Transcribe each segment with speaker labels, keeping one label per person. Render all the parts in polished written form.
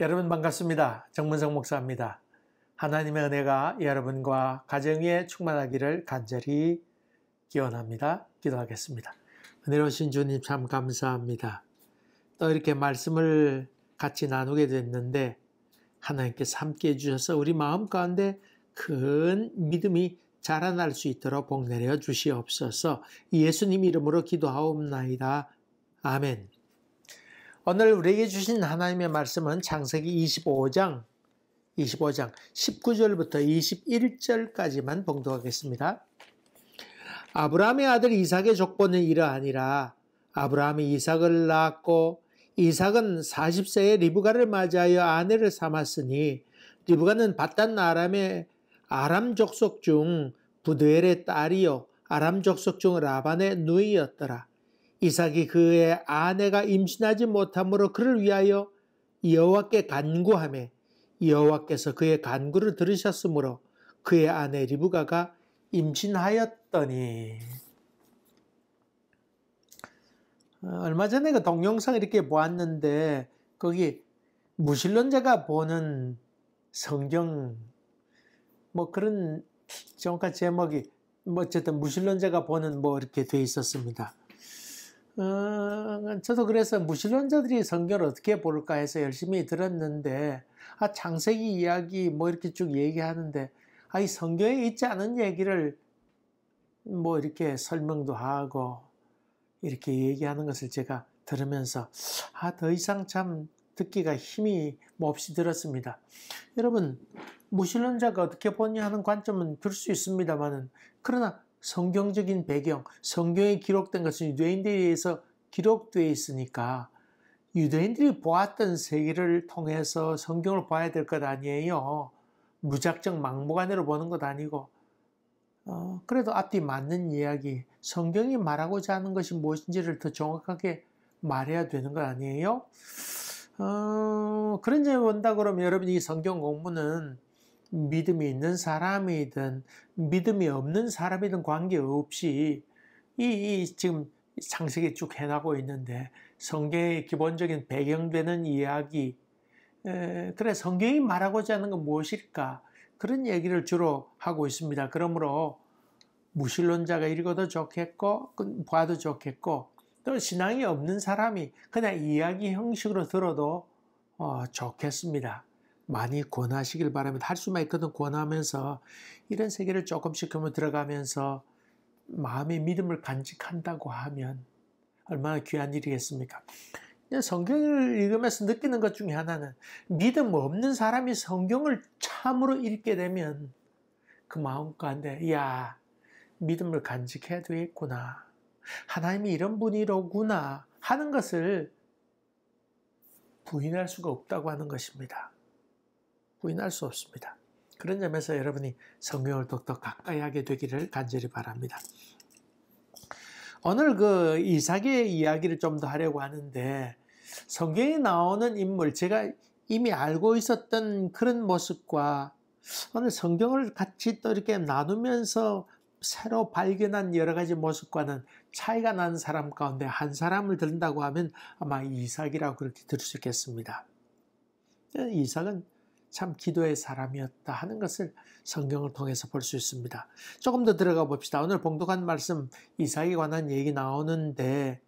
Speaker 1: 여러분 반갑습니다. 정문성 목사입니다. 하나님의 은혜가 여러분과 가정 위에 충만하기를 간절히 기원합니다. 기도하겠습니다. 은혜로우신 주님 참 감사합니다. 또 이렇게 말씀을 같이 나누게 됐는데 하나님께서 함께 해주셔서 우리 마음 가운데 큰 믿음이 자라날 수 있도록 복 내려 주시옵소서. 예수님 이름으로 기도하옵나이다. 아멘. 오늘 우리에게 주신 하나님의 말씀은 창세기 25장 19절부터 21절까지만 봉독하겠습니다. 아브라함의 아들 이삭의 족보는 이러하니라. 아브라함이 이삭을 낳았고 이삭은 40세에 리브가를 맞이하여 아내를 삼았으니 리브가는 밧단 아람의 아람 족속 중 부드엘의 딸이요 아람 족속 중 라반의 누이였더라. 이삭이 그의 아내가 임신하지 못함으로 그를 위하여 여호와께 간구하매 여호와께서 그의 간구를 들으셨으므로 그의 아내 리브가가 임신하였더니. 얼마 전에 그 동영상 이렇게 보았는데 거기 무신론자가 보는 성경 뭐 그런 정확한 제목이 뭐 어쨌든 무신론자가 보는 뭐 이렇게 돼 있었습니다. 저도 그래서 무신론자들이 성경을 어떻게 볼까 해서 열심히 들었는데, 창세기 이야기 뭐 이렇게 쭉 얘기하는데, 이 성경에 있지 않은 얘기를 뭐 이렇게 설명도 하고, 이렇게 얘기하는 것을 제가 들으면서, 더 이상 참 듣기가 힘이 몹시 들었습니다. 여러분, 무신론자가 어떻게 보냐 하는 관점은 들 수 있습니다만은, 그러나 성경적인 배경, 성경에 기록된 것은 유대인들에 의해서 기록되어 있으니까 유대인들이 보았던 세계를 통해서 성경을 봐야 될 것 아니에요. 무작정 막무가내로 보는 것 아니고 그래도 앞뒤 맞는 이야기, 성경이 말하고자 하는 것이 무엇인지를 더 정확하게 말해야 되는 것 아니에요. 그런 점에 본다 그러면 여러분 이 성경 공부는 믿음이 있는 사람이든 믿음이 없는 사람이든 관계없이 지금 창세기 쭉 해나가고 있는데 성경의 기본적인 배경되는 이야기, 그래 성경이 말하고자 하는 건 무엇일까? 그런 얘기를 주로 하고 있습니다. 그러므로 무신론자가 읽어도 좋겠고 봐도 좋겠고 또 신앙이 없는 사람이 그냥 이야기 형식으로 들어도 좋겠습니다. 많이 권하시길 바랍니다. 할 수만 있거든 권하면서 이런 세계를 조금씩 들어가면서 마음의 믿음을 간직한다고 하면 얼마나 귀한 일이겠습니까? 성경을 읽으면서 느끼는 것 중에 하나는 믿음 없는 사람이 성경을 참으로 읽게 되면 그 마음 가운데 믿음을 간직해야 되겠구나. 하나님이 이런 분이로구나 하는 것을 부인할 수가 없다고 하는 것입니다. 부인할 수 없습니다. 그런 점에서 여러분이 성경을 더욱더 가까이 하게 되기를 간절히 바랍니다. 오늘 그 이삭의 이야기를 좀 더 하려고 하는데 성경에 나오는 인물, 제가 이미 알고 있었던 그런 모습과 오늘 성경을 같이 또 이렇게 나누면서 새로 발견한 여러 가지 모습과는 차이가 나는 사람 가운데 한 사람을 든다고 하면 아마 이삭이라고 그렇게 들을 수 있겠습니다. 이삭은 참 기도의 사람이었다 하는 것을 성경을 통해서 볼 수 있습니다. 조금 더 들어가 봅시다. 오늘 봉독한 말씀 이삭에 관한 얘기 나오는데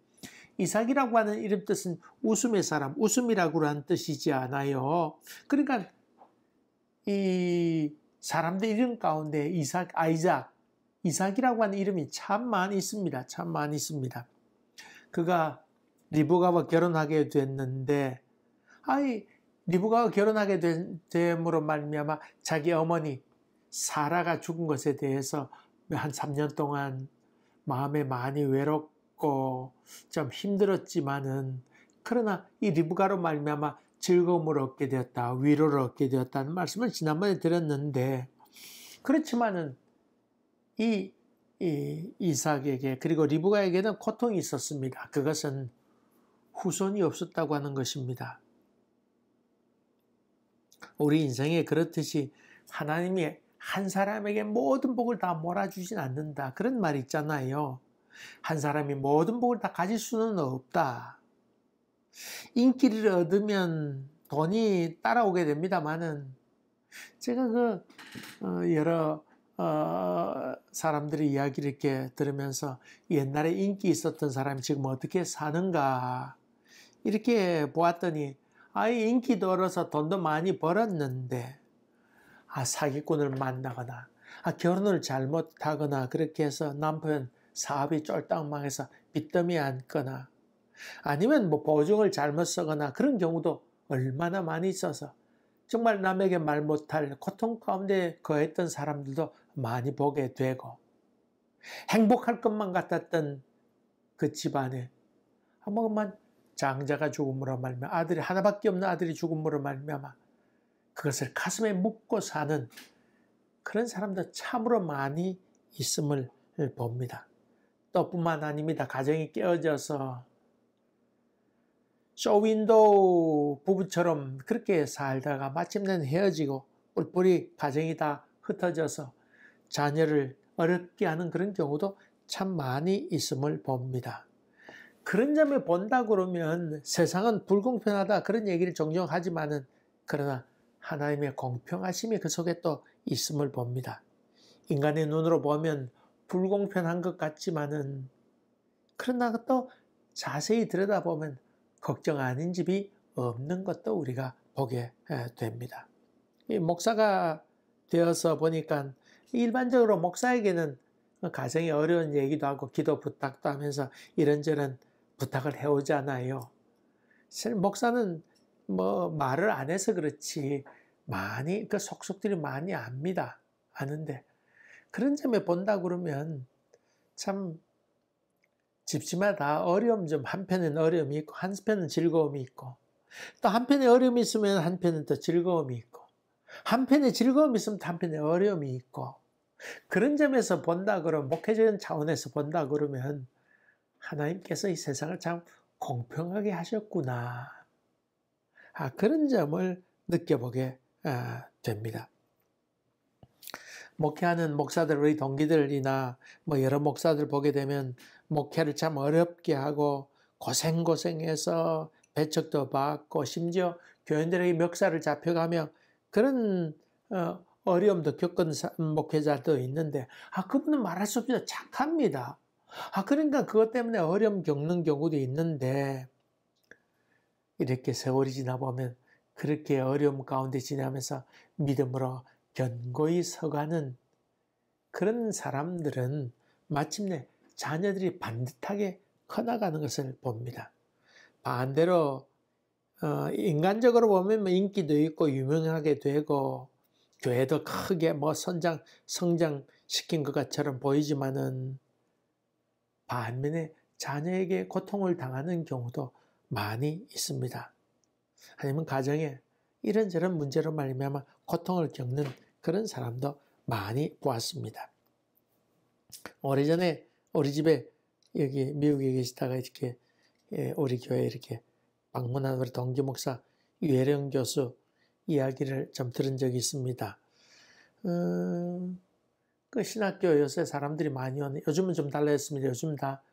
Speaker 1: 이삭이라고 하는 이름 뜻은 웃음의 사람, 웃음이라고 하는 뜻이지 않아요. 그러니까 이 사람들 이름 가운데 이삭이라고 하는 이름이 참 많이 있습니다. 참 많이 있습니다. 그가 리브가와 결혼하게 됐는데 리브가와 결혼하게 됨으로 말미암아 자기 어머니 사라가 죽은 것에 대해서 한 3년 동안 마음에 많이 외롭고 좀 힘들었지만은 그러나 이 리브가로 말미암아 즐거움을 얻게 되었다, 위로를 얻게 되었다는 말씀을 지난번에 드렸는데, 그렇지만은 이 이삭에게 그리고 리브가에게는 고통이 있었습니다. 그것은 후손이 없었다고 하는 것입니다. 우리 인생에 그렇듯이 하나님이 한 사람에게 모든 복을 다 몰아주진 않는다. 그런 말 있잖아요. 한 사람이 모든 복을 다 가질 수는 없다. 인기를 얻으면 돈이 따라오게 됩니다만은 제가 여러 사람들의 이야기를 이렇게 들으면서 옛날에 인기 있었던 사람이 지금 어떻게 사는가 이렇게 보았더니 인기도 얻어서 돈도 많이 벌었는데 사기꾼을 만나거나 결혼을 잘못하거나 그렇게 해서 남편 사업이 쫄딱 망해서 빚더미에 앉거나 아니면 보증을 잘못 쓰거나 그런 경우도 얼마나 많이 있어서 정말 남에게 말 못할 고통 가운데 거했던 사람들도 많이 보게 되고 행복할 것만 같았던 그 집안에 한번만 장자가 죽음으로 말미암아 아들이 하나밖에 없는 아들이 죽음으로 말미암아 그것을 가슴에 묻고 사는 그런 사람도 참으로 많이 있음을 봅니다. 또 뿐만 아닙니다. 가정이 깨어져서 쇼윈도우 부부처럼 그렇게 살다가 마침내 헤어지고 뿔뿔이 가정이 다 흩어져서 자녀를 어렵게 하는 그런 경우도 참 많이 있음을 봅니다. 그런 점을 본다 그러면 세상은 불공평하다 그런 얘기를 종종 하지만은 그러나 하나님의 공평하심이 그 속에 또 있음을 봅니다. 인간의 눈으로 보면 불공평한 것 같지만은 그러나 또 자세히 들여다보면 걱정 아닌 집이 없는 것도 우리가 보게 됩니다. 이 목사가 되어서 보니까 일반적으로 목사에게는 가정이 어려운 얘기도 하고 기도 부탁도 하면서 이런저런 부탁을 해오잖아요. 목사는 말을 안 해서 그렇지 많이 그 속속들이 많이 압니다. 아는데 그런 점에 본다 그러면 참 집집마다 어려움 좀 한편은 어려움이 있고 한편은 즐거움이 있고 또 한편에 어려움이 있으면 한편은 또 즐거움이 있고 한편에 즐거움이 있으면 한편에 어려움이 있고 그런 점에서 본다 그러면 목회적인 차원에서 본다 그러면 하나님께서 이 세상을 참 공평하게 하셨구나. 그런 점을 느껴보게 됩니다. 목회하는 목사들, 우리 동기들이나 여러 목사들 보게 되면 목회를 참 어렵게 하고 고생해서 배척도 받고 심지어 교인들에게 멱살을 잡혀가며 그런 어려움도 겪은 목회자도 있는데 그분은 말할 수 없이 착합니다. 그러니까 그것 때문에 어려움 겪는 경우도 있는데 이렇게 세월이 지나보면 그렇게 어려움 가운데 지나면서 믿음으로 견고히 서가는 그런 사람들은 마침내 자녀들이 반듯하게 커나가는 것을 봅니다. 반대로 인간적으로 보면 인기도 있고 유명하게 되고 교회도 크게 성장시킨 것처럼 보이지만은 반면에 자녀에게 고통을 당하는 경우도 많이 있습니다. 아니면 가정에 이런저런 문제로 말미암아 고통을 겪는 그런 사람도 많이 보았습니다. 오래전에 우리 집에 여기 미국에 계시다가 이렇게 우리 교회에 이렇게 방문한 우리 동기 목사 유혜령 교수 이야기를 좀 들은 적이 있습니다. 그 신학교 요새 사람들이 많이 오는 요즘은 좀 달라졌습니다. 요즘 다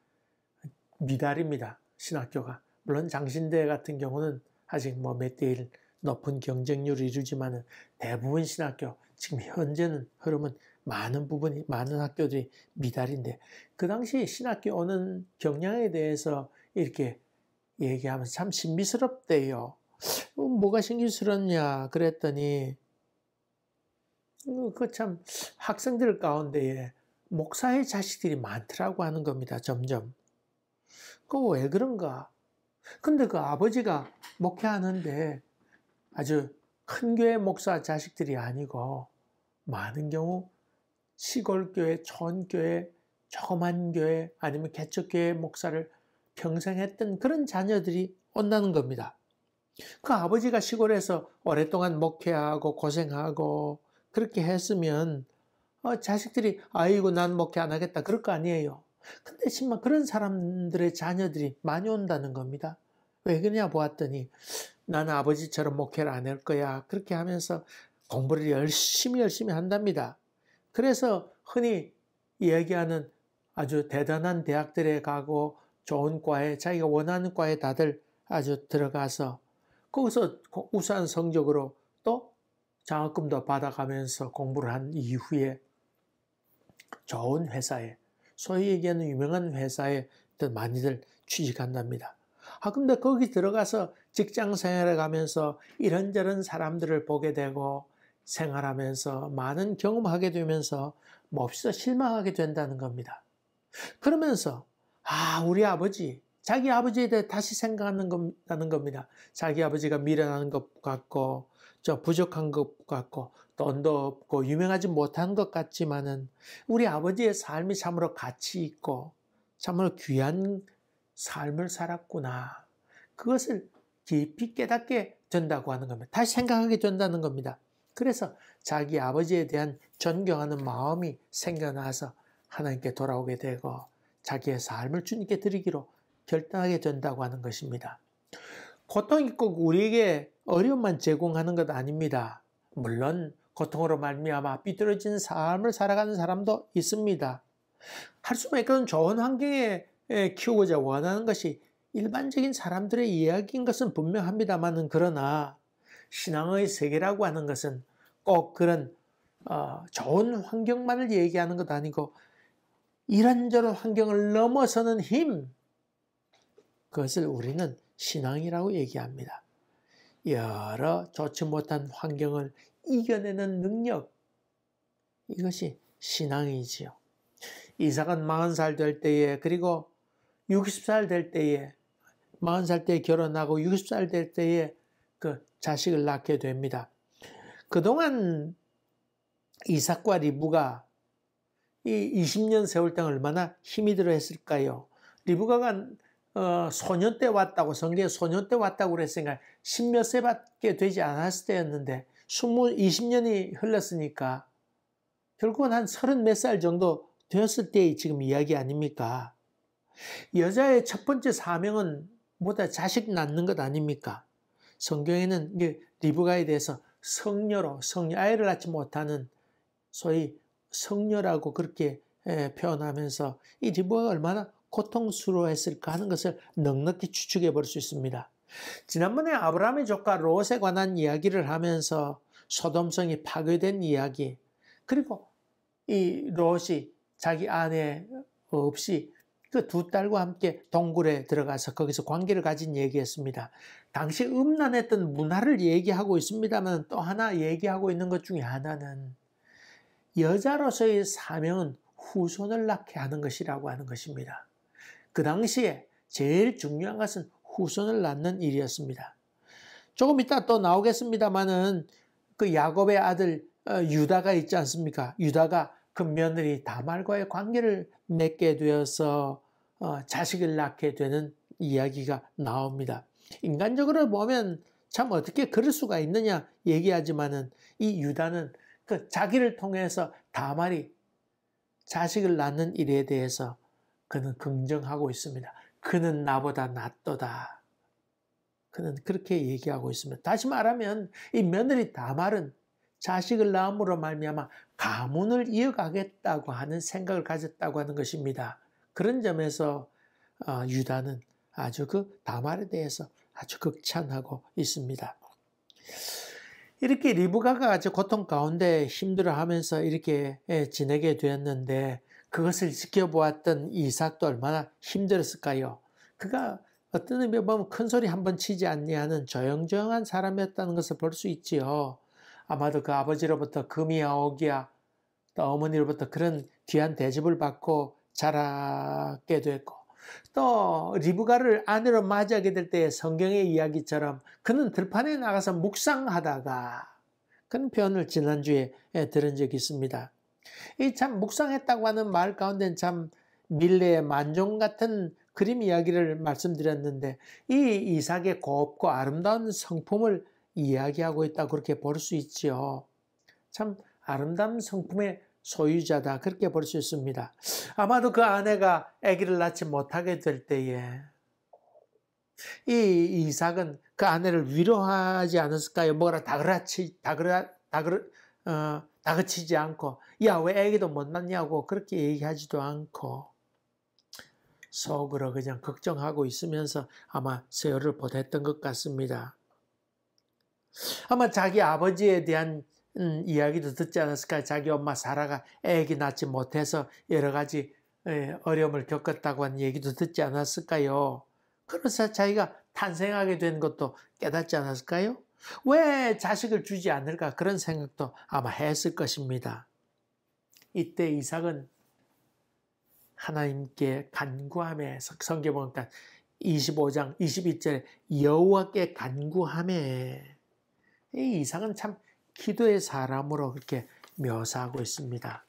Speaker 1: 미달입니다. 신학교가. 물론 장신대 같은 경우는 아직 몇 대 1 높은 경쟁률을 이루지만은 대부분 신학교 지금 현재는 흐름은 많은 학교들이 미달인데 그 당시 신학교 오는 경향에 대해서 이렇게 얘기하면서 참 신비스럽대요. 뭐가 신비스럽냐 그랬더니 그 참 학생들 가운데에 목사의 자식들이 많더라고 하는 겁니다. 점점. 왜 그런가? 근데 그 아버지가 목회하는데 아주 큰 교회 목사 자식들이 아니고 많은 경우 시골교회, 촌교회, 조그만 교회 아니면 개척교회 목사를 평생 했던 그런 자녀들이 온다는 겁니다. 그 아버지가 시골에서 오랫동안 목회하고 고생하고 그렇게 했으면 자식들이 아이고 난 목회 안 하겠다 그럴 거 아니에요. 근데 정말 그런 사람들의 자녀들이 많이 온다는 겁니다. 왜 그러냐 보았더니 나는 아버지처럼 목회를 안 할 거야. 그렇게 하면서 공부를 열심히 한답니다. 그래서 흔히 얘기하는 아주 대단한 대학들에 가고 좋은 과에 자기가 원하는 과에 다들 아주 들어가서 거기서 우수한 성적으로 또 장학금도 받아가면서 공부를 한 이후에 좋은 회사에, 소위 얘기하는 유명한 회사에 많이들 취직한답니다. 근데 거기 들어가서 직장 생활을 가면서 이런저런 사람들을 보게 되고 생활하면서 많은 경험하게 되면서 몹시도 실망하게 된다는 겁니다. 그러면서 우리 아버지, 자기 아버지에 대해 다시 생각하는 겁니다. 자기 아버지가 미련한 것 같고 부족한 것 같고 돈도 없고 유명하지 못한 것 같지만은 우리 아버지의 삶이 참으로 가치 있고 참으로 귀한 삶을 살았구나. 그것을 깊이 깨닫게 된다고 하는 겁니다. 다시 생각하게 된다는 겁니다. 그래서 자기 아버지에 대한 존경하는 마음이 생겨나서 하나님께 돌아오게 되고 자기의 삶을 주님께 드리기로 결단하게 된다고 하는 것입니다. 고통이 꼭 우리에게 어려움만 제공하는 것 아닙니다. 물론 고통으로 말미암아 삐뚤어진 삶을 살아가는 사람도 있습니다. 할 수만 있거든 좋은 환경에 키우고자 원하는 것이 일반적인 사람들의 이야기인 것은 분명합니다만은, 그러나 신앙의 세계라고 하는 것은 꼭 그런 좋은 환경만을 얘기하는 것 아니고 이런저런 환경을 넘어서는 힘, 그것을 우리는 신앙이라고 얘기합니다. 여러 좋지 못한 환경을 이겨내는 능력, 이것이 신앙이지요. 이삭은 40살 될 때에, 그리고 60살 될 때에, 40살 때에 결혼하고 60살 될 때에 그 자식을 낳게 됩니다. 그동안 이삭과 리브가 이 20년 세월 동안 얼마나 힘이 들어 했을까요? 리브가가 소년 때 왔다고, 성경에 소년 때 왔다고 그랬으니까 10몇 세밖에 되지 않았을 때였는데 20년이 흘렀으니까 결국은 한 30 몇 살 정도 되었을 때의 지금 이야기 아닙니까? 여자의 첫 번째 사명은 뭐다 자식 낳는 것 아닙니까? 성경에는 리브가에 대해서 성녀로, 아이를 낳지 못하는 소위 성녀라고 그렇게 표현하면서 이 리브가가 얼마나 고통스러워했을까 하는 것을 넉넉히 추측해 볼 수 있습니다. 지난번에 아브라함의 조카 롯에 관한 이야기를 하면서 소돔성이 파괴된 이야기, 그리고 이 롯이 자기 아내 없이 그 두 딸과 함께 동굴에 들어가서 거기서 관계를 가진 얘기했습니다. 당시 음란했던 문화를 얘기하고 있습니다만 또 하나 얘기하고 있는 것 중에 하나는 여자로서의 사명은 후손을 낳게 하는 것이라고 하는 것입니다. 그 당시에 제일 중요한 것은 후손을 낳는 일이었습니다. 조금 이따 또 나오겠습니다만은 그 야곱의 아들 유다가 있지 않습니까? 유다가 그 며느리 다말과의 관계를 맺게 되어서 자식을 낳게 되는 이야기가 나옵니다. 인간적으로 보면 참 어떻게 그럴 수가 있느냐 얘기하지만은 이 유다는 그 자기를 통해서 다말이 자식을 낳는 일에 대해서 그는 긍정하고 있습니다. 그는 나보다 낫도다. 그는 그렇게 얘기하고 있습니다. 다시 말하면 이 며느리 다말은 자식을 낳음으로 말미암아 가문을 이어가겠다고 하는 생각을 가졌다고 하는 것입니다. 그런 점에서 유다는 아주 그 다말에 대해서 아주 극찬하고 있습니다. 이렇게 리브가가 아주 고통 가운데 힘들어하면서 이렇게 지내게 되었는데 그것을 지켜보았던 이삭도 얼마나 힘들었을까요? 그가 어떤 의미에 보면 큰 소리 한번 치지 않냐는 조용조용한 사람이었다는 것을 볼 수 있지요. 아마도 그 아버지로부터 금이야 옥이야 또 어머니로부터 그런 귀한 대접을 받고 자라게 됐고, 또 리브가를 아내로 맞이하게 될 때 성경의 이야기처럼 그는 들판에 나가서 묵상하다가, 그런 표현을 지난주에 들은 적이 있습니다. 이 참 묵상했다고 하는 말 가운데는 참 밀레의 만종 같은 그림 이야기를 말씀드렸는데 이 이삭의 곱고 아름다운 성품을 이야기하고 있다, 그렇게 볼 수 있지요. 참 아름다운 성품의 소유자다, 그렇게 볼 수 있습니다. 아마도 그 아내가 아기를 낳지 못하게 될 때에 이 이삭은 그 아내를 위로하지 않았을까요? 뭐라 다그치지 않고 야 왜 아기도 못 낳냐고 그렇게 얘기하지도 않고 속으로 그냥 걱정하고 있으면서 아마 세월을 보냈던 것 같습니다. 아마 자기 아버지에 대한 이야기도 듣지 않았을까요? 자기 엄마 사라가 애기 낳지 못해서 여러 가지 어려움을 겪었다고 하는 얘기도 듣지 않았을까요? 그래서 자기가 탄생하게 된 것도 깨닫지 않았을까요? 왜 자식을 주지 않을까? 그런 생각도 아마 했을 것입니다. 이때 이삭은 하나님께 간구하며, 성경 보니까 25장 22절에 여호와께 간구하며, 이 이삭은 참 기도의 사람으로 그렇게 묘사하고 있습니다.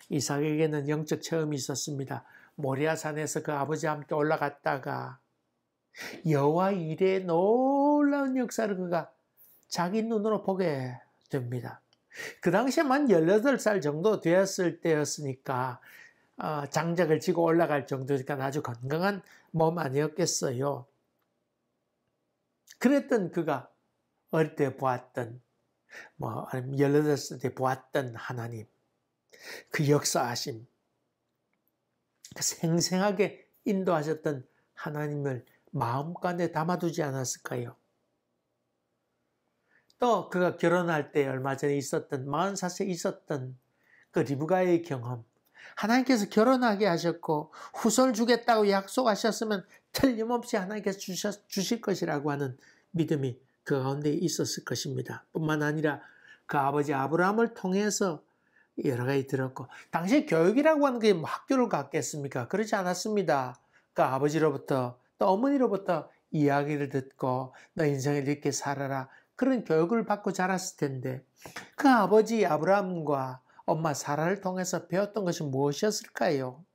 Speaker 1: 이삭에게는 영적 체험이 있었습니다. 모리아산에서 그 아버지와 함께 올라갔다가 여호와 일의 놀라운 역사를 그가 자기 눈으로 보게 됩니다. 그 당시에만 18살 정도 되었을 때였으니까 장작을 지고 올라갈 정도니까 아주 건강한 몸 아니었겠어요. 그랬던 그가 어릴 때 보았던, 아니면 18살 때 보았던 하나님, 그 역사하심, 그 생생하게 인도하셨던 하나님을 마음간에 담아두지 않았을까요? 또 그가 결혼할 때 얼마 전에 있었던 44세 있었던 그 리브가의 경험, 하나님께서 결혼하게 하셨고 후손을 주겠다고 약속하셨으면 틀림없이 하나님께서 주실 것이라고 하는 믿음이 그 가운데 있었을 것입니다. 뿐만 아니라 그 아버지 아브라함을 통해서 여러 가지 들었고, 당시 교육이라고 하는 게 학교를 갔겠습니까? 그렇지 않았습니다. 그 아버지로부터 또 어머니로부터 이야기를 듣고 너 인생을 이렇게 살아라, 그런 교육을 받고 자랐을 텐데, 그 아버지 아브라함과 엄마 사라를 통해서 배웠던 것이 무엇이었을까요?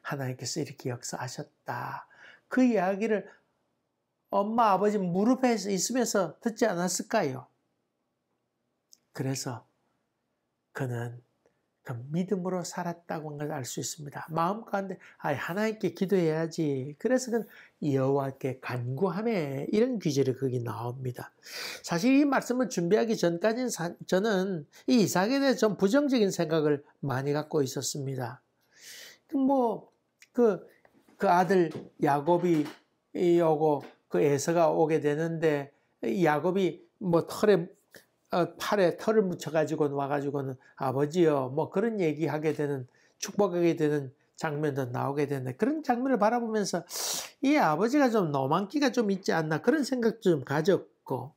Speaker 1: 하나님께서 이렇게 역사하셨다. 그 이야기를 엄마 아버지 무릎에 있으면서 듣지 않았을까요? 그래서 그는 그 믿음으로 살았다고 하는 걸 알 수 있습니다. 마음 가운데 하나님께 기도해야지. 그래서 그는 여호와께 간구하며, 이런 귀절이 거기 나옵니다. 사실 이 말씀을 준비하기 전까지는 저는 이 이삭에 대해 좀 부정적인 생각을 많이 갖고 있었습니다. 그 아들 야곱이 오고 그 에서가 오게 되는데, 야곱이 팔에 털을 묻혀가지고 와가지고는 아버지요, 그런 얘기하게 되는, 축복하게 되는 장면도 나오게 되는데, 그런 장면을 바라보면서 이 아버지가 좀 노만기가 좀 있지 않나, 그런 생각도 좀 가졌고,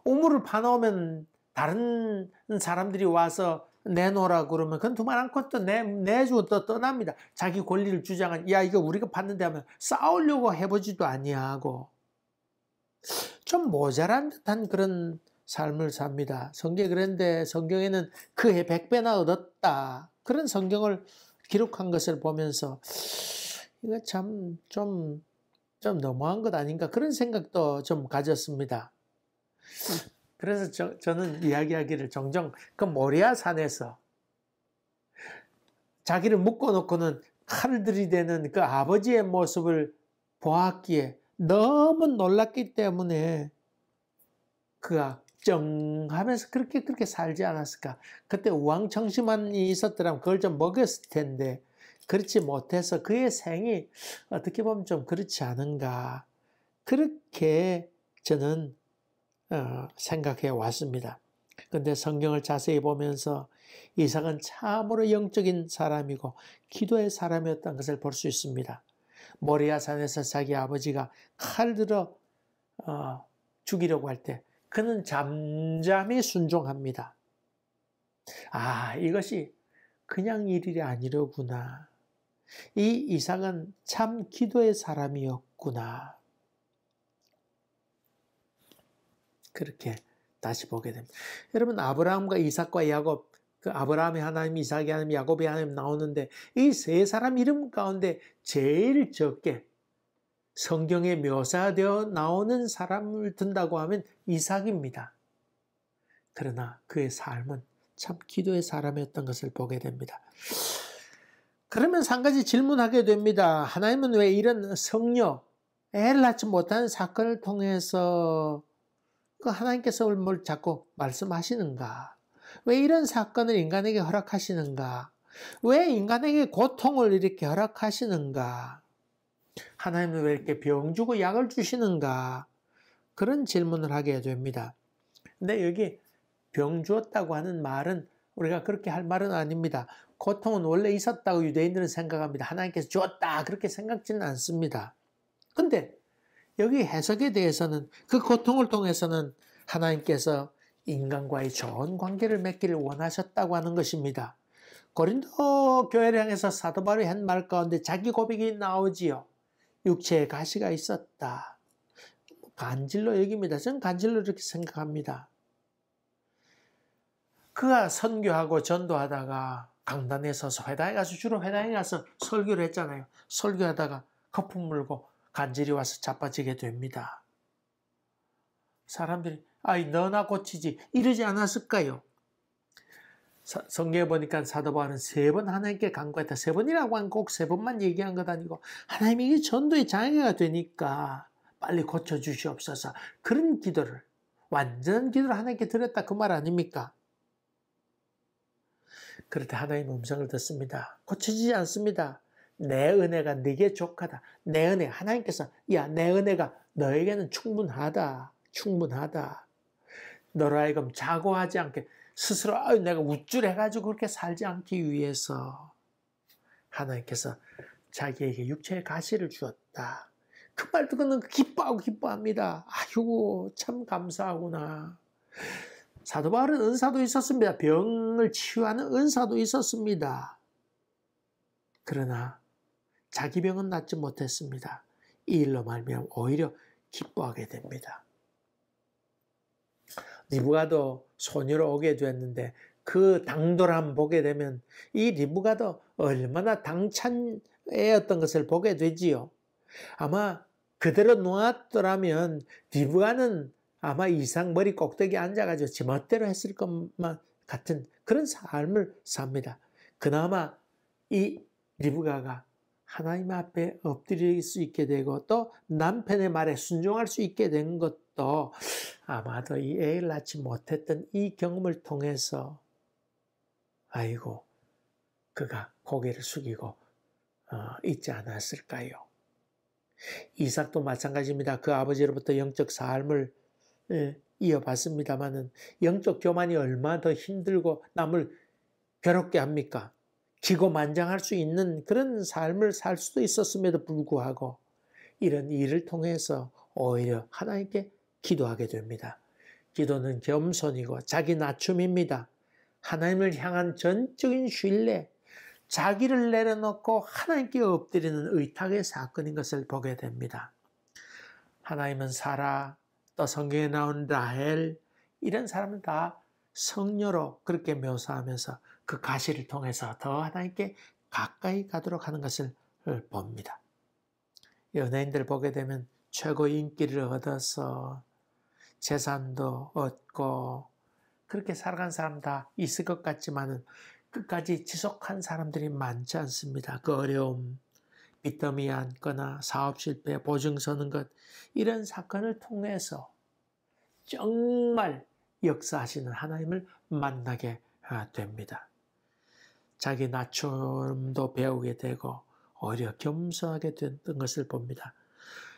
Speaker 1: 우물을 파놓으면 다른 사람들이 와서 내놓으라 그러면 그건 두말 않고 또 내주고 또 떠납니다. 자기 권리를 주장한, 이거 우리가 받는데 하면 싸우려고 해보지도 아니하고, 좀 모자란 듯한 그런 삶을 삽니다. 성경에 그런데 성경에는 그해 100배나 얻었다, 그런 성경을 기록한 것을 보면서 이거 참 좀 너무한 것 아닌가, 그런 생각도 좀 가졌습니다. 그래서 저는 이야기하기를 종종 그 모리아 산에서 자기를 묶어놓고는 칼을 들이대는 그 아버지의 모습을 보았기에 너무 놀랐기 때문에 그가 쩡하면서 그렇게 살지 않았을까. 그때 우왕청심환이 있었더라면 그걸 좀 먹였을 텐데 그렇지 못해서 그의 생이 어떻게 보면 좀 그렇지 않은가, 그렇게 저는 생각해 왔습니다. 그런데 성경을 자세히 보면서 이삭은 참으로 영적인 사람이고 기도의 사람이었던 것을 볼 수 있습니다. 모리아산에서 자기 아버지가 칼 들어 죽이려고 할 때 그는 잠잠히 순종합니다. 이것이 그냥 일이 아니로구나. 이 이삭은 참 기도의 사람이었구나. 그렇게 다시 보게 됩니다. 여러분, 아브라함과 이삭과 야곱, 그 아브라함의 하나님, 이삭의 하나님, 야곱의 하나님 나오는데 이 세 사람 이름 가운데 제일 적게 성경에 묘사되어 나오는 사람을 든다고 하면 이삭입니다. 그러나 그의 삶은 참 기도의 사람이었던 것을 보게 됩니다. 그러면서 한 가지 질문하게 됩니다. 하나님은 왜 이런 성녀, 애를 낳지 못하는 사건을 통해서 그 하나님께서 뭘 자꾸 말씀하시는가? 왜 이런 사건을 인간에게 허락하시는가? 왜 인간에게 고통을 이렇게 허락하시는가? 하나님은 왜 이렇게 병 주고 약을 주시는가? 그런 질문을 하게 됩니다. 근데 여기 병 주었다고 하는 말은 우리가 그렇게 할 말은 아닙니다. 고통은 원래 있었다고 유대인들은 생각합니다. 하나님께서 주었다 그렇게 생각지는 않습니다. 근데 여기 해석에 대해서는 그 고통을 통해서는 하나님께서 인간과의 좋은 관계를 맺기를 원하셨다고 하는 것입니다. 고린도 교회를 향해서 사도 바울이 한 말 가운데 자기 고백이 나오지요. 육체에 가시가 있었다. 간질로 여깁니다. 저는 간질로 이렇게 생각합니다. 그가 선교하고 전도하다가 강단에 서서 회당에 가서 주로 회당에 가서 설교를 했잖아요. 설교하다가 거품 물고 간질이 와서 자빠지게 됩니다. 사람들이 너나 고치지 이러지 않았을까요? 성경에 보니까 사도 바울은 3번 하나님께 간구했다. 3번이라고 하면 꼭 3번만 얘기한 것 아니고 하나님이 이게 전도의 장애가 되니까 빨리 고쳐주시옵소서. 그런 기도를 완전한 기도를 하나님께 드렸다 그 말 아닙니까? 그럴 때 하나님 음성을 듣습니다. 고쳐지지 않습니다. 내 은혜가 네게 족하다. 내 은혜 하나님께서 내 은혜가 너에게는 충분하다. 충분하다. 너로 하여금 자고하지 않게 스스로 내가 우쭐해가지고 그렇게 살지 않기 위해서 하나님께서 자기에게 육체의 가시를 주었다. 그 말 듣고는 기뻐하고 기뻐합니다. 아이고 참 감사하구나. 사도 바울은 은사도 있었습니다. 병을 치유하는 은사도 있었습니다. 그러나 자기 병은 낫지 못했습니다. 이 일로 말미암아 오히려 기뻐하게 됩니다. 리브가도 소녀로 오게 됐는데 그 당돌함 보게 되면 이 리브가도 얼마나 당찬 애였던 것을 보게 되지요. 아마 그대로 놓았더라면 리브가는 아마 이상 머리 꼭대기에 앉아가지고 지멋대로 했을 것만 같은 그런 삶을 삽니다. 그나마 이 리브가가 하나님 앞에 엎드릴 수 있게 되고 또 남편의 말에 순종할 수 있게 된 것도 아마도 이 애를 낳지 못했던 이 경험을 통해서 아이고 그가 고개를 숙이고 있지 않았을까요? 이삭도 마찬가지입니다. 그 아버지로부터 영적 삶을 이어봤습니다마는 영적 교만이 얼마나 더 힘들고 남을 괴롭게 합니까? 기고만장할 수 있는 그런 삶을 살 수도 있었음에도 불구하고 이런 일을 통해서 오히려 하나님께 기도하게 됩니다. 기도는 겸손이고 자기 낮춤입니다. 하나님을 향한 전적인 신뢰, 자기를 내려놓고 하나님께 엎드리는 의탁의 사건인 것을 보게 됩니다. 하나님은 사라, 또 성경에 나온 라헬, 이런 사람은 다 성녀로 그렇게 묘사하면서 그 가시를 통해서 더 하나님께 가까이 가도록 하는 것을 봅니다. 연예인들 보게 되면 최고 인기를 얻어서 재산도 얻고 그렇게 살아간 사람 다 있을 것 같지만은 끝까지 지속한 사람들이 많지 않습니다. 그 어려움, 빚더미에 앉거나 사업 실패, 보증 서는 것 이런 사건을 통해서 정말 역사하시는 하나님을 만나게 됩니다. 자기 낮춤도 배우게 되고 오히려 겸손하게 됐던 것을 봅니다.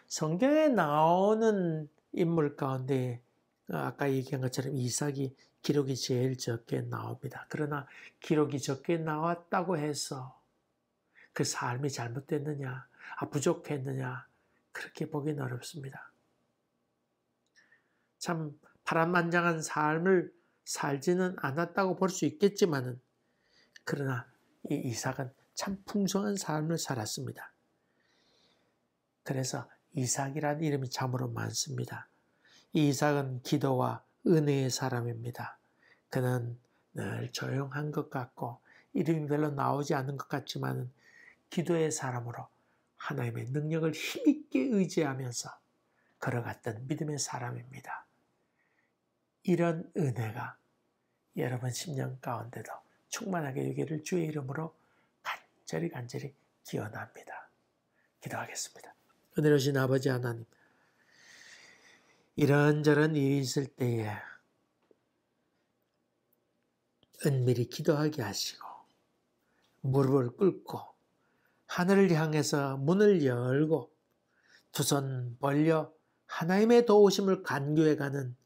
Speaker 1: 성경에 나오는 인물 가운데 아까 얘기한 것처럼 이삭이 기록이 제일 적게 나옵니다. 그러나 기록이 적게 나왔다고 해서 그 삶이 잘못됐느냐, 부족했느냐 그렇게 보기는 어렵습니다. 참 파란만장한 삶을 살지는 않았다고 볼 수 있겠지만은 그러나 이 이삭은 참 풍성한 삶을 살았습니다. 그래서 이삭이라는 이름이 참으로 많습니다. 이 이삭은 기도와 은혜의 사람입니다. 그는 늘 조용한 것 같고 이름이 별로 나오지 않는 것 같지만 기도의 사람으로 하나님의 능력을 힘있게 의지하면서 걸어갔던 믿음의 사람입니다. 이런 은혜가 여러분 10년 가운데도 충만하게 여기를 주의 이름으로 간절히 기원합니다. 기도하겠습니다. 은혜로우신 아버지 하나님, 이런저런 일이 있을 때에 은밀히 기도하게 하시고 무릎을 꿇고 하늘을 향해서 문을 열고 두 손 벌려 하나님의 도우심을 간구해가는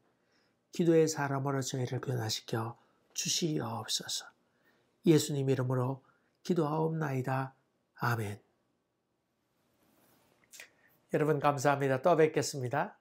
Speaker 1: 기도의 사람으로 저희를 변화시켜 주시옵소서. 예수님 이름으로 기도하옵나이다. 아멘. 여러분 감사합니다. 또 뵙겠습니다.